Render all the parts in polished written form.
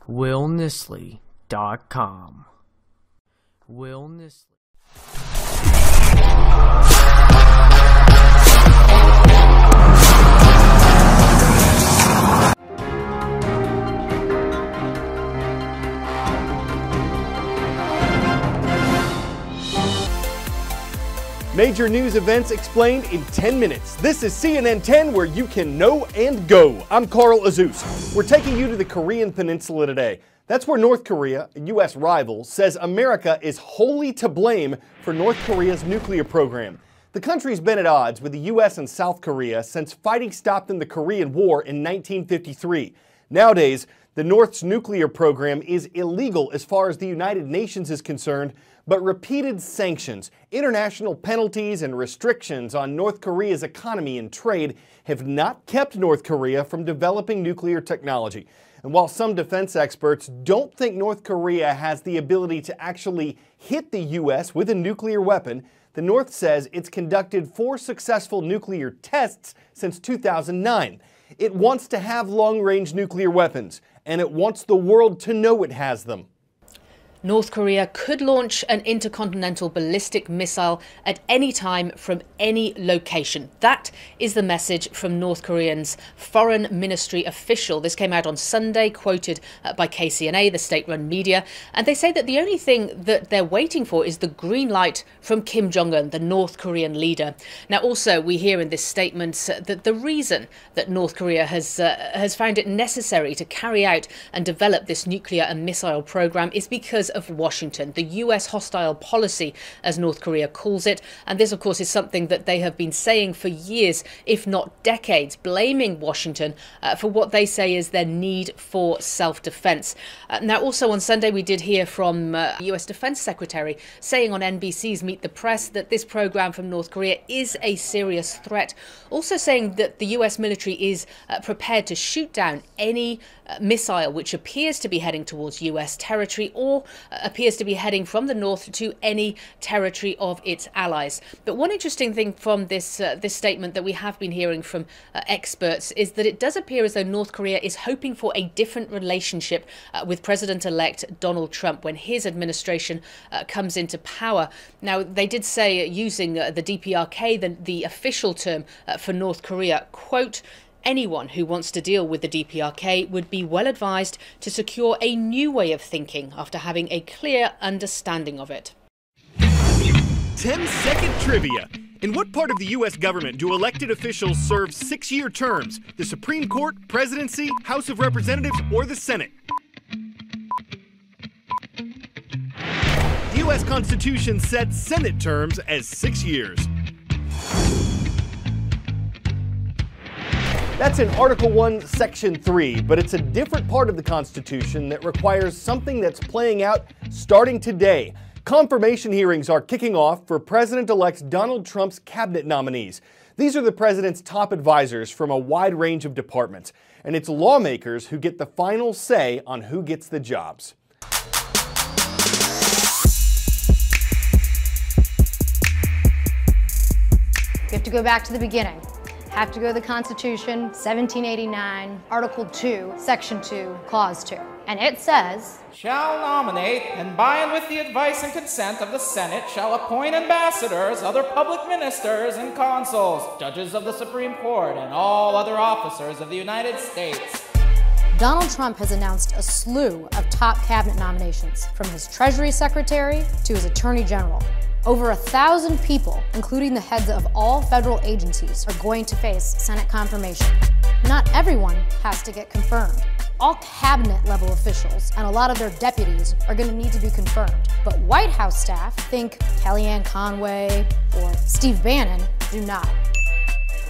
WillNisley.com. Will Nisley. Major news events explained in 10 minutes. This is CNN 10, where you can know and go. I'm Carl Azuz. We're taking you to the Korean Peninsula today. That's where North Korea, a U.S. rival, says America is wholly to blame for North Korea's nuclear program. The country's been at odds with the U.S. and South Korea since fighting stopped in the Korean War in 1953. Nowadays, the North's nuclear program is illegal as far as the United Nations is concerned, but repeated sanctions, international penalties, and restrictions on North Korea's economy and trade have not kept North Korea from developing nuclear technology. And while some defense experts don't think North Korea has the ability to actually hit the U.S. with a nuclear weapon, the North says it's conducted 4 successful nuclear tests since 2009. It wants to have long-range nuclear weapons, and it wants the world to know it has them. North Korea could launch an intercontinental ballistic missile at any time from any location. That is the message from North Korean's foreign ministry official. This came out on Sunday, quoted by KCNA, the state-run media. And they say that the only thing that they're waiting for is the green light from Kim Jong-un, the North Korean leader. Now, also, we hear in this statement that the reason that North Korea has found it necessary to carry out and develop this nuclear and missile program is because of Washington, the U.S. hostile policy, as North Korea calls it. And this, of course, is something that they have been saying for years, if not decades, blaming Washington for what they say is their need for self-defense. Now, also on Sunday, we did hear from U.S. Defense Secretary saying on NBC's Meet the Press that this program from North Korea is a serious threat. Also saying that the U.S. military is prepared to shoot down any missile which appears to be heading towards U.S. territory or appears to be heading from the north to any territory of its allies. But one interesting thing from this statement that we have been hearing from experts is that it does appear as though North Korea is hoping for a different relationship with President-elect Donald Trump when his administration comes into power. Now, they did say, using the DPRK, the official term for North Korea, quote, "Anyone who wants to deal with the DPRK would be well advised to secure a new way of thinking after having a clear understanding of it." 10-second trivia. In what part of the U.S. government do elected officials serve 6-year terms? The Supreme Court, Presidency, House of Representatives, or the Senate? The U.S. Constitution sets Senate terms as 6 years. That's in Article 1, Section 3, but it's a different part of the Constitution that requires something that's playing out starting today. Confirmation hearings are kicking off for President-elect Donald Trump's cabinet nominees. These are the president's top advisors from a wide range of departments, and it's lawmakers who get the final say on who gets the jobs. We have to go back to the beginning. Have to go to the Constitution, 1789, Article 2, Section 2, Clause 2. And it says, "Shall nominate, and by and with the advice and consent of the Senate, shall appoint ambassadors, other public ministers, and consuls, judges of the Supreme Court, and all other officers of the United States." Donald Trump has announced a slew of top cabinet nominations, from his Treasury Secretary to his Attorney General. Over 1,000 people, including the heads of all federal agencies, are going to face Senate confirmation. Not everyone has to get confirmed. All cabinet-level officials and a lot of their deputies are going to need to be confirmed. But White House staff, think Kellyanne Conway or Steve Bannon, do not.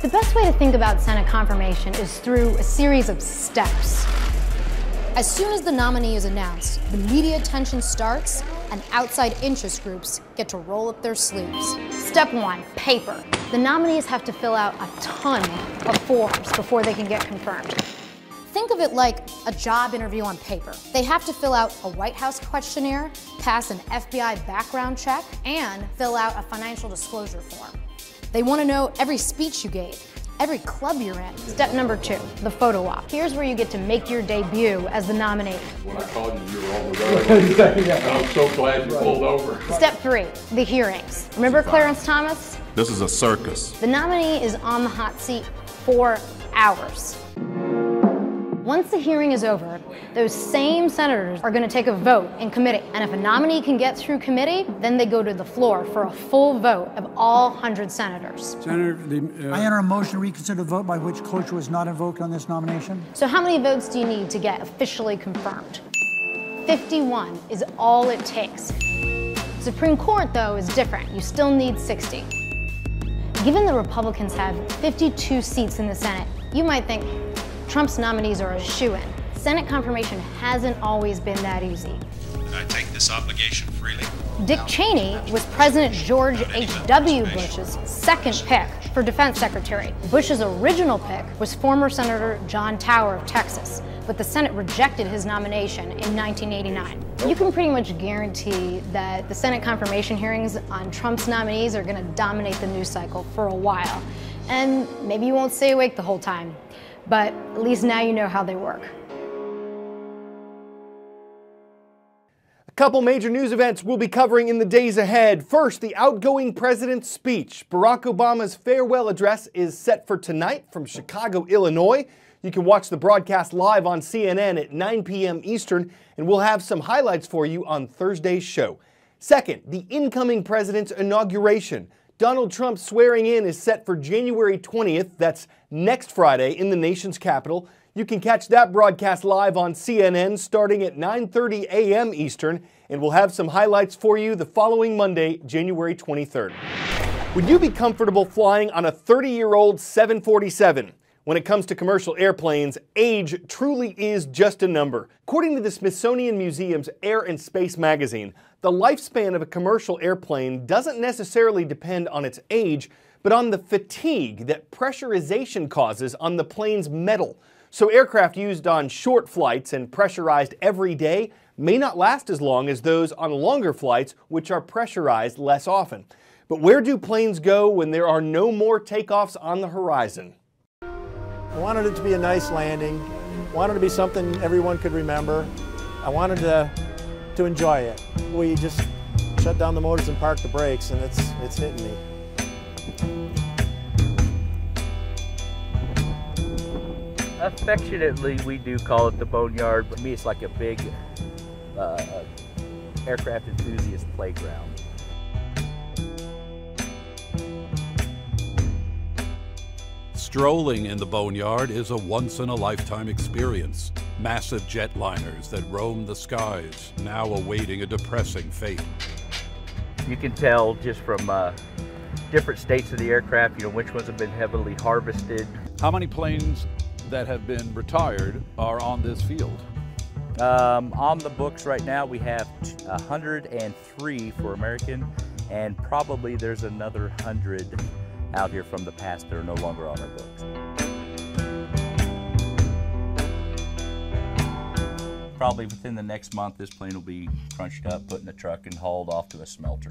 The best way to think about Senate confirmation is through a series of steps. As soon as the nominee is announced, the media attention starts and outside interest groups get to roll up their sleeves. Step 1, paper. The nominees have to fill out a ton of forms before they can get confirmed. Think of it like a job interview on paper. They have to fill out a White House questionnaire, pass an FBI background check, and fill out a financial disclosure form. They want to know every speech you gave, every club you're in. Step number 2, the photo op. Here's where you get to make your debut as the nominee. When I called you, you were on the road. I'm so glad you pulled over. Step 3, the hearings. Remember Clarence Thomas? This is a circus. The nominee is on the hot seat for hours. Once the hearing is over, those same senators are going to take a vote in committee. And if a nominee can get through committee, then they go to the floor for a full vote of all 100 senators. Senator, I enter a motion to reconsider the vote by which cloture was not invoked on this nomination. So how many votes do you need to get officially confirmed? 51 is all it takes. Supreme Court, though, is different. You still need 60. Given the Republicans have 52 seats in the Senate, you might think Trump's nominees are a shoo-in. Senate confirmation hasn't always been that easy. I take this obligation freely. Dick Cheney was President George H.W. Bush's second pick for defense secretary. Bush's original pick was former Senator John Tower of Texas, but the Senate rejected his nomination in 1989. You can pretty much guarantee that the Senate confirmation hearings on Trump's nominees are going to dominate the news cycle for a while. And maybe you won't stay awake the whole time, but at least now you know how they work. A couple major news events we'll be covering in the days ahead. First, the outgoing president's speech. Barack Obama's farewell address is set for tonight from Chicago, Illinois. You can watch the broadcast live on CNN at 9 p.m. Eastern, and we'll have some highlights for you on Thursday's show. Second, the incoming president's inauguration. Donald Trump's swearing in is set for January 20th. That's next Friday in the nation's capital. You can catch that broadcast live on CNN starting at 9:30 a.m. Eastern, and we'll have some highlights for you the following Monday, January 23rd. Would you be comfortable flying on a 30-year-old 747? When it comes to commercial airplanes, age truly is just a number. According to the Smithsonian Museum's Air and Space magazine, the lifespan of a commercial airplane doesn't necessarily depend on its age, but on the fatigue that pressurization causes on the plane's metal. So aircraft used on short flights and pressurized every day may not last as long as those on longer flights, which are pressurized less often. But where do planes go when there are no more takeoffs on the horizon? I wanted it to be a nice landing. I wanted it to be something everyone could remember. I wanted to enjoy it. We just shut down the motors and park the brakes, and it's hitting me. Affectionately, we do call it the Boneyard. For me, it's like a big aircraft enthusiast playground. Strolling in the Boneyard is a once-in-a-lifetime experience. Massive jetliners that roam the skies, now awaiting a depressing fate. You can tell just from different states of the aircraft, which ones have been heavily harvested. How many planes that have been retired are on this field? On the books right now, we have 103 for American, and probably there's another 100 out here from the past that are no longer on our books. Probably within the next month, this plane will be crunched up, put in a truck, and hauled off to a smelter.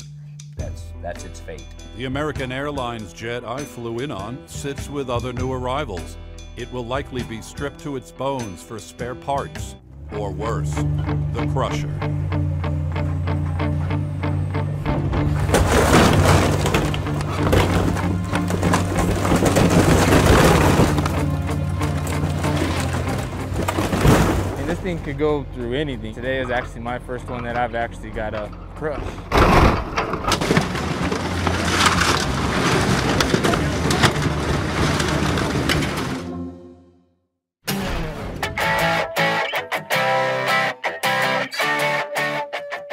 That's its fate. The American Airlines jet I flew in on sits with other new arrivals. It will likely be stripped to its bones for spare parts, or worse, the crusher. This thing could go through anything. Today is actually my first one that I've actually got to crush.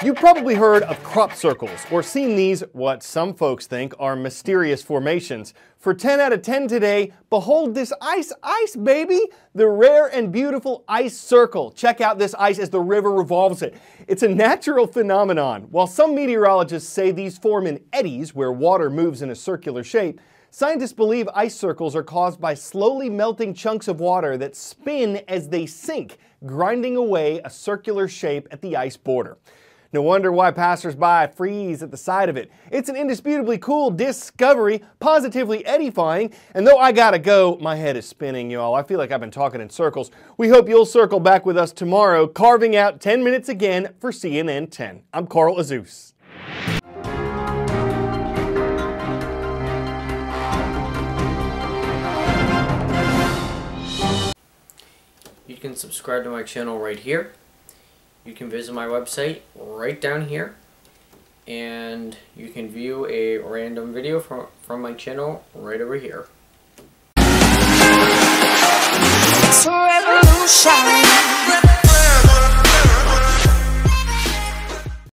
You've probably heard of crop circles or seen these, what some folks think are mysterious formations. For 10 out of 10 today, behold this ice, baby! The rare and beautiful ice circle. Check out this ice as the river revolves it. It's a natural phenomenon. While some meteorologists say these form in eddies where water moves in a circular shape, scientists believe ice circles are caused by slowly melting chunks of water that spin as they sink, grinding away a circular shape at the ice border. No wonder why passersby freeze at the sight of it. It's an indisputably cool discovery, positively edifying, and though I gotta go, my head is spinning, y'all. I feel like I've been talking in circles. We hope you'll circle back with us tomorrow, carving out 10 minutes again for CNN 10. I'm Carl Azuz. You can subscribe to my channel right here. You can visit my website right down here. And you can view a random video from my channel right over here. It's a revolution.